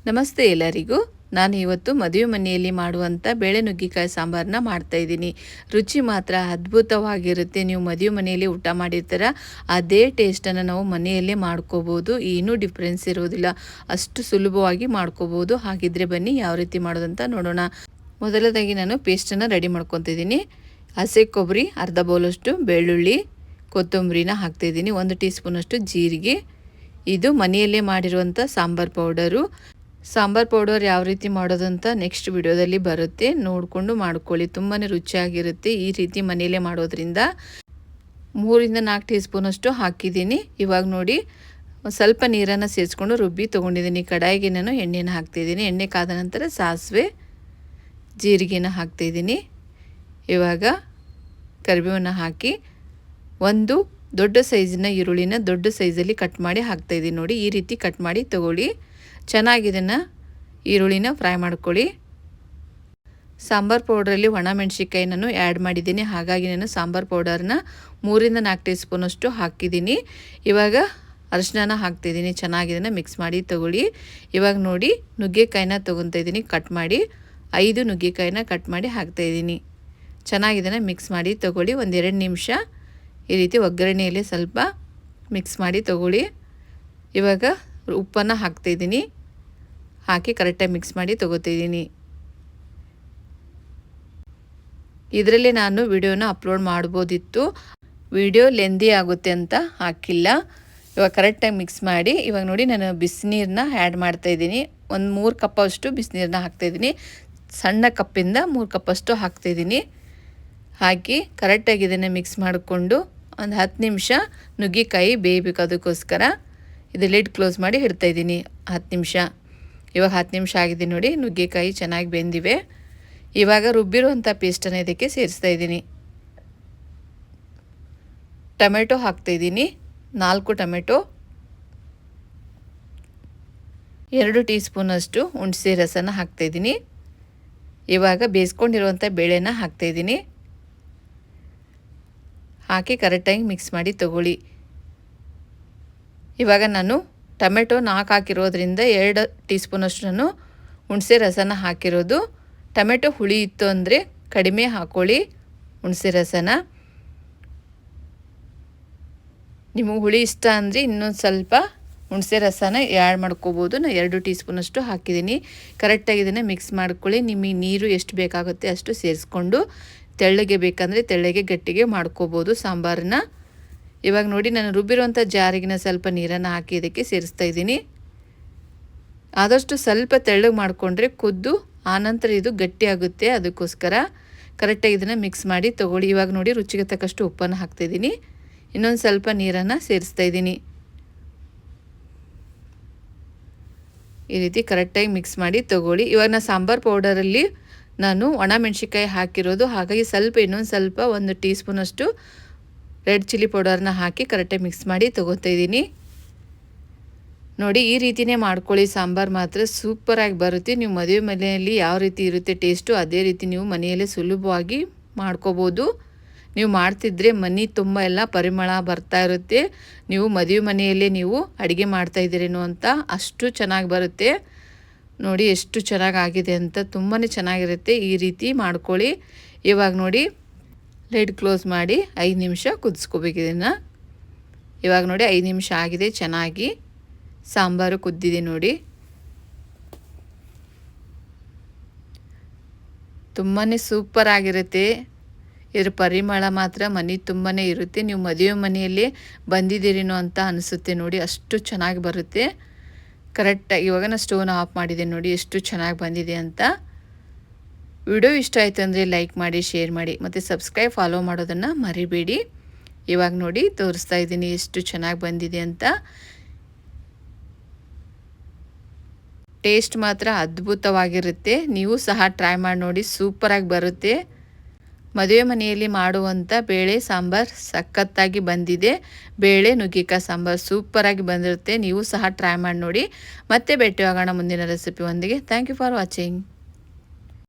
ನಮಸ್ತೆ ಎಲ್ಲರಿಗೂ. ನಾನು ಇವತ್ತು ಮದುವೆ ಮನೆಯಲ್ಲಿ ಮಾಡುವಂಥ ಬೇಳೆ ನುಗ್ಗಿಕಾಯಿ ಸಾಂಬಾರನ್ನ ಮಾಡ್ತಾಯಿದ್ದೀನಿ. ರುಚಿ ಮಾತ್ರ ಅದ್ಭುತವಾಗಿರುತ್ತೆ. ನೀವು ಮದುವೆ ಮನೆಯಲ್ಲಿ ಊಟ ಮಾಡಿರ್ತೀರ ಅದೇ ಟೇಸ್ಟನ್ನು ನಾವು ಮನೆಯಲ್ಲೇ ಮಾಡ್ಕೋಬೋದು. ಏನೂ ಡಿಫ್ರೆನ್ಸ್ ಇರೋದಿಲ್ಲ, ಅಷ್ಟು ಸುಲಭವಾಗಿ ಮಾಡ್ಕೋಬೋದು. ಹಾಗಿದ್ರೆ ಬನ್ನಿ ಯಾವ ರೀತಿ ಮಾಡೋದಂತ ನೋಡೋಣ. ಮೊದಲದಾಗಿ ನಾನು ಪೇಸ್ಟನ್ನು ರೆಡಿ ಮಾಡ್ಕೊತಿದ್ದೀನಿ. ಹಸಿ ಕೊಬ್ಬರಿ ಅರ್ಧ ಬೌಲಷ್ಟು, ಬೆಳ್ಳುಳ್ಳಿ, ಕೊತ್ತಂಬರಿನ ಹಾಕ್ತಾಯಿದ್ದೀನಿ, 1 ಟೀ ಸ್ಪೂನಷ್ಟು ಜೀರಿಗೆ. ಇದು ಮನೆಯಲ್ಲೇ ಮಾಡಿರುವಂಥ ಸಾಂಬಾರು ಪೌಡರು. ಸಾಂಬಾರು ಪೌಡರ್ ಯಾವ ರೀತಿ ಮಾಡೋದಂತ ನೆಕ್ಸ್ಟ್ ವಿಡಿಯೋದಲ್ಲಿ ಬರುತ್ತೆ, ನೋಡಿಕೊಂಡು ಮಾಡ್ಕೊಳ್ಳಿ. ತುಂಬಾ ರುಚಿಯಾಗಿರುತ್ತೆ ಈ ರೀತಿ ಮನೆಯಲ್ಲೇ ಮಾಡೋದ್ರಿಂದ. 3 ರಿಂದ 4 ಟೀ ಸ್ಪೂನಷ್ಟು ಹಾಕಿದ್ದೀನಿ. ಇವಾಗ ನೋಡಿ ಸ್ವಲ್ಪ ನೀರನ್ನು ಸೇರಿಸ್ಕೊಂಡು ರುಬ್ಬಿ ತೊಗೊಂಡಿದ್ದೀನಿ. ಕಡಾಯಿಗೆ ನಾನು ಎಣ್ಣೆನ ಹಾಕ್ತಾಯಿದ್ದೀನಿ. ಎಣ್ಣೆ ಕಾದ ನಂತರ ಸಾಸಿವೆ, ಜೀರಿಗೆನ ಹಾಕ್ತಾಯಿದ್ದೀನಿ. ಇವಾಗ ಕರಿಬೇವನ್ನ ಹಾಕಿ ಒಂದು ದೊಡ್ಡ ಸೈಜಿನ ಈರುಳ್ಳಿನ ದೊಡ್ಡ ಸೈಜಲ್ಲಿ ಕಟ್ ಮಾಡಿ ಹಾಕ್ತಾಯಿದ್ದೀನಿ. ನೋಡಿ ಈ ರೀತಿ ಕಟ್ ಮಾಡಿ ತೊಗೊಳ್ಳಿ. ಚೆನ್ನಾಗಿ ಇದನ್ನು ಈರುಳ್ಳಿನ ಫ್ರೈ ಮಾಡ್ಕೊಳ್ಳಿ. ಸಾಂಬಾರು ಪೌಡ್ರಲ್ಲಿ ಒಣಮೆಣ್ಸಿಕಾಯಿ ನಾನು ಆ್ಯಡ್ ಮಾಡಿದ್ದೀನಿ, ಹಾಗಾಗಿ ನಾನು ಸಾಂಬಾರು ಪೌಡರ್ನ 3 ರಿಂದ 4 ಟೀ ಸ್ಪೂನಷ್ಟು ಹಾಕಿದ್ದೀನಿ. ಇವಾಗ ಅರಿಶಿನ ಹಾಕ್ತಾಯಿದ್ದೀನಿ. ಚೆನ್ನಾಗಿ ಇದನ್ನು ಮಿಕ್ಸ್ ಮಾಡಿ ತೊಗೊಳ್ಳಿ. ಇವಾಗ ನೋಡಿ ನುಗ್ಗೆಕಾಯಿನ ತೊಗೊತಾ ಇದ್ದೀನಿ ಕಟ್ ಮಾಡಿ. 5 ನುಗ್ಗೆಕಾಯಿನ ಕಟ್ ಮಾಡಿ ಹಾಕ್ತಾಯಿದ್ದೀನಿ. ಚೆನ್ನಾಗಿ ಇದನ್ನು ಮಿಕ್ಸ್ ಮಾಡಿ ತೊಗೊಳ್ಳಿ. 1-2 ನಿಮಿಷ ಈ ರೀತಿ ಒಗ್ಗರಣೆಯಲ್ಲಿ ಸ್ವಲ್ಪ ಮಿಕ್ಸ್ ಮಾಡಿ ತೊಗೊಳ್ಳಿ. ಇವಾಗ ಉಪ್ಪನ್ನು ಹಾಕ್ತಾಯಿದ್ದೀನಿ. ಹಾಕಿ ಕರೆಕ್ಟಾಗಿ ಮಿಕ್ಸ್ ಮಾಡಿ ತೊಗೋತಿದ್ದೀನಿ. ಇದರಲ್ಲಿ ನಾನು ವಿಡಿಯೋನ ಅಪ್ಲೋಡ್ ಮಾಡ್ಬೋದಿತ್ತು, ವಿಡಿಯೋ ಲೆಂದಿ ಆಗುತ್ತೆ ಅಂತ ಹಾಕಿಲ್ಲ. ಇವಾಗ ಕರೆಕ್ಟಾಗಿ ಮಿಕ್ಸ್ ಮಾಡಿ ಇವಾಗ ನೋಡಿ ನಾನು ಬಿಸಿನೀರನ್ನ ಆ್ಯಡ್ ಮಾಡ್ತಾಯಿದ್ದೀನಿ. 3 ಕಪ್ಪಷ್ಟು ಬಿಸಿನೀರನ್ನ ಹಾಕ್ತಾಯಿದ್ದೀನಿ. ಸಣ್ಣ ಕಪ್ಪಿಂದ 3 ಕಪ್ಪಷ್ಟು ಹಾಕ್ತಾಯಿದ್ದೀನಿ. ಹಾಕಿ ಕರೆಕ್ಟಾಗಿ ಇದನ್ನು ಮಿಕ್ಸ್ ಮಾಡಿಕೊಂಡು ಒಂದು 10 ನಿಮಿಷ ನುಗ್ಗಿಕಾಯಿ ಬೇಯಬೇಕು. ಅದಕ್ಕೋಸ್ಕರ ಇದು ಲಿಡ್ ಕ್ಲೋಸ್ ಮಾಡಿ ಇಡ್ತಾಯಿದ್ದೀನಿ 10 ನಿಮಿಷ. ಇವಾಗ 10 ನಿಮಿಷ ಆಗಿದೆ ನೋಡಿ, ನುಗ್ಗೆಕಾಯಿ ಚೆನ್ನಾಗಿ ಬೆಂದಿವೆ. ಇವಾಗ ರುಬ್ಬಿರುವಂಥ ಪೇಸ್ಟನ್ನು ಇದಕ್ಕೆ ಸೇರಿಸ್ತಾ ಇದ್ದೀನಿ. ಟೊಮೆಟೊ ಹಾಕ್ತಾಯಿದ್ದೀನಿ, 4 ಟೊಮೆಟೊ, 2 ಟೀ ಸ್ಪೂನಷ್ಟು ಹುಣಸೆ ರಸನ ಹಾಕ್ತಾಯಿದ್ದೀನಿ. ಇವಾಗ ಬೇಯಿಸ್ಕೊಂಡಿರುವಂಥ ಬೇಳೆನ ಹಾಕ್ತಾಯಿದ್ದೀನಿ. ಹಾಕಿ ಕರೆಕ್ಟಾಗಿ ಮಿಕ್ಸ್ ಮಾಡಿ ತೊಗೊಳ್ಳಿ. ಇವಾಗ ನಾನು ಟೊಮೆಟೊ 4 ಹಾಕಿರೋದ್ರಿಂದ 2 ಟೀ ಸ್ಪೂನಷ್ಟು ನಾನು ಹುಣಸೆ ರಸನ ಹಾಕಿರೋದು. ಟೊಮೆಟೊ ಹುಳಿ ಇತ್ತು ಅಂದರೆ ಕಡಿಮೆ ಹಾಕ್ಕೊಳ್ಳಿ ಹುಣಸೆ ರಸನ. ನಿಮಗೆ ಹುಳಿ ಇಷ್ಟ ಅಂದರೆ ಇನ್ನೊಂದು ಸ್ವಲ್ಪ ಹುಣಸೆ ರಸನ ಆ್ಯಡ್ ಮಾಡ್ಕೋಬೋದು. ನಾನು 2 ಟೀ ಸ್ಪೂನಷ್ಟು ಹಾಕಿದ್ದೀನಿ. ಕರೆಕ್ಟಾಗಿ ಇದನ್ನು ಮಿಕ್ಸ್ ಮಾಡ್ಕೊಳ್ಳಿ. ನಿಮಗೆ ನೀರು ಎಷ್ಟು ಬೇಕಾಗುತ್ತೆ ಅಷ್ಟು ಸೇರಿಸ್ಕೊಂಡು ತೆಳ್ಳಗೆ ಬೇಕಂದರೆ ತೆಳ್ಳಗೆ ಗಟ್ಟಿಗೆ ಮಾಡ್ಕೋಬೋದು ಸಾಂಬಾರನ್ನ. ಇವಾಗ ನೋಡಿ ನಾನು ರುಬ್ಬಿರುವಂಥ ಜಾರಿಗಿನ ಸ್ವಲ್ಪ ನೀರನ್ನು ಹಾಕಿ ಇದಕ್ಕೆ ಸೇರಿಸ್ತಾ ಇದ್ದೀನಿ. ಆದಷ್ಟು ಸ್ವಲ್ಪ ತೆಳ್ಳಗೆ ಮಾಡಿಕೊಂಡ್ರೆ ಕುದ್ದು ಆನಂತರ ಇದು ಗಟ್ಟಿಯಾಗುತ್ತೆ. ಅದಕ್ಕೋಸ್ಕರ ಕರೆಕ್ಟಾಗಿ ಇದನ್ನು ಮಿಕ್ಸ್ ಮಾಡಿ ತೊಗೊಳ್ಳಿ. ಇವಾಗ ನೋಡಿ ರುಚಿಗೆ ತಕ್ಕಷ್ಟು ಉಪ್ಪನ್ನು ಹಾಕ್ತಾಯಿದ್ದೀನಿ. ಇನ್ನೊಂದು ಸ್ವಲ್ಪ ನೀರನ್ನು ಸೇರಿಸ್ತಾ ಇದ್ದೀನಿ. ಈ ರೀತಿ ಕರೆಕ್ಟಾಗಿ ಮಿಕ್ಸ್ ಮಾಡಿ ತೊಗೊಳ್ಳಿ. ಇವಾಗ ನಾನು ಸಾಂಬಾರು ಪೌಡರಲ್ಲಿ ನಾನು ಒಣಮೆಣ್ಸಿಕಾಯಿ ಹಾಕಿರೋದು, ಹಾಗಾಗಿ ಸ್ವಲ್ಪ ಇನ್ನೊಂದು ಸ್ವಲ್ಪ 1 ಟೀ ಸ್ಪೂನಷ್ಟು ರೆಡ್ ಚಿಲ್ಲಿ ಪೌಡರ್ನ ಹಾಕಿ ಕರೆಕ್ಟಾಗಿ ಮಿಕ್ಸ್ ಮಾಡಿ ತೊಗೋತಾ ಇದ್ದೀನಿ. ನೋಡಿ ಈ ರೀತಿಯೇ ಮಾಡ್ಕೊಳ್ಳಿ. ಸಾಂಬಾರು ಮಾತ್ರ ಸೂಪರಾಗಿ ಬರುತ್ತೆ. ನೀವು ಮದುವೆ ಮನೆಯಲ್ಲಿ ಯಾವ ರೀತಿ ಇರುತ್ತೆ ಟೇಸ್ಟು ಅದೇ ರೀತಿ ನೀವು ಮನೆಯಲ್ಲೇ ಸುಲಭವಾಗಿ ಮಾಡ್ಕೋಬೋದು. ನೀವು ಮಾಡ್ತಿದ್ರೆ ಮನೆ ತುಂಬ ಎಲ್ಲ ಪರಿಮಳ ಬರ್ತಾ ಇರುತ್ತೆ. ನೀವು ಮದುವೆ ಮನೆಯಲ್ಲೇ ನೀವು ಅಡುಗೆ ಮಾಡ್ತಾಯಿದ್ದೀರೇನೋ ಅಂತ ಅಷ್ಟು ಚೆನ್ನಾಗಿ ಬರುತ್ತೆ. ನೋಡಿ ಎಷ್ಟು ಚೆನ್ನಾಗಾಗಿದೆ ಅಂತ, ತುಂಬಾ ಚೆನ್ನಾಗಿರುತ್ತೆ. ಈ ರೀತಿ ಮಾಡ್ಕೊಳ್ಳಿ. ಇವಾಗ ನೋಡಿ ಲಿಡ್ ಕ್ಲೋಸ್ ಮಾಡಿ 5 ನಿಮಿಷ ಕುದಿಸ್ಕೋಬೇಕು ಇದನ್ನು. ಇವಾಗ ನೋಡಿ 5 ನಿಮಿಷ ಆಗಿದೆ, ಚೆನ್ನಾಗಿ ಸಾಂಬಾರು ಕುದ್ದಿದೆ ನೋಡಿ. ತುಂಬಾ ಸೂಪರ್ ಆಗಿರುತ್ತೆ. ಇದರ ಪರಿಮಳ ಮಾತ್ರ ಮನೆ ತುಂಬಾ ಇರುತ್ತೆ. ನೀವು ಮದುವೆ ಮನೆಯಲ್ಲಿ ಬಂದಿದ್ದೀರೇನೋ ಅಂತ ಅನಿಸುತ್ತೆ ನೋಡಿ, ಅಷ್ಟು ಚೆನ್ನಾಗಿ ಬರುತ್ತೆ. ಕರೆಕ್ಟಾಗಿ ಇವಾಗ ನಾನು ಸ್ಟೋವ್ನ ಆಫ್ ಮಾಡಿದೆ ನೋಡಿ ಎಷ್ಟು ಚೆನ್ನಾಗಿ ಬಂದಿದೆ ಅಂತ. ವಿಡಿಯೋ ಇಷ್ಟ ಆಯಿತು ಅಂದರೆ ಲೈಕ್ ಮಾಡಿ, ಶೇರ್ ಮಾಡಿ ಮತ್ತು ಸಬ್ಸ್ಕ್ರೈಬ್ ಫಾಲೋ ಮಾಡೋದನ್ನು ಮರಿಬೇಡಿ. ಇವಾಗ ನೋಡಿ ತೋರಿಸ್ತಾ ಇದ್ದೀನಿ ಎಷ್ಟು ಚೆನ್ನಾಗಿ ಬಂದಿದೆ ಅಂತ. ಟೇಸ್ಟ್ ಮಾತ್ರ ಅದ್ಭುತವಾಗಿರುತ್ತೆ. ನೀವು ಸಹ ಟ್ರೈ ಮಾಡಿ ನೋಡಿ, ಸೂಪರಾಗಿ ಬರುತ್ತೆ. ಮದುವೆ ಮನೆಯಲ್ಲಿ ಮಾಡುವಂಥ ಬೇಳೆ ಸಾಂಬಾರು ಸಖತ್ತಾಗಿ ಬಂದಿದೆ. ಬೇಳೆ ನುಗ್ಗೆಕಾಯಿ ಸಾಂಬಾರು ಸೂಪರಾಗಿ ಬಂದಿರುತ್ತೆ. ನೀವು ಸಹ ಟ್ರೈ ಮಾಡಿ ನೋಡಿ. ಮತ್ತೆ ಭೇಟಿಯಾಗೋಣ ಮುಂದಿನ ರೆಸಿಪಿ ಒಂದಿಗೆ. Thank you for watching.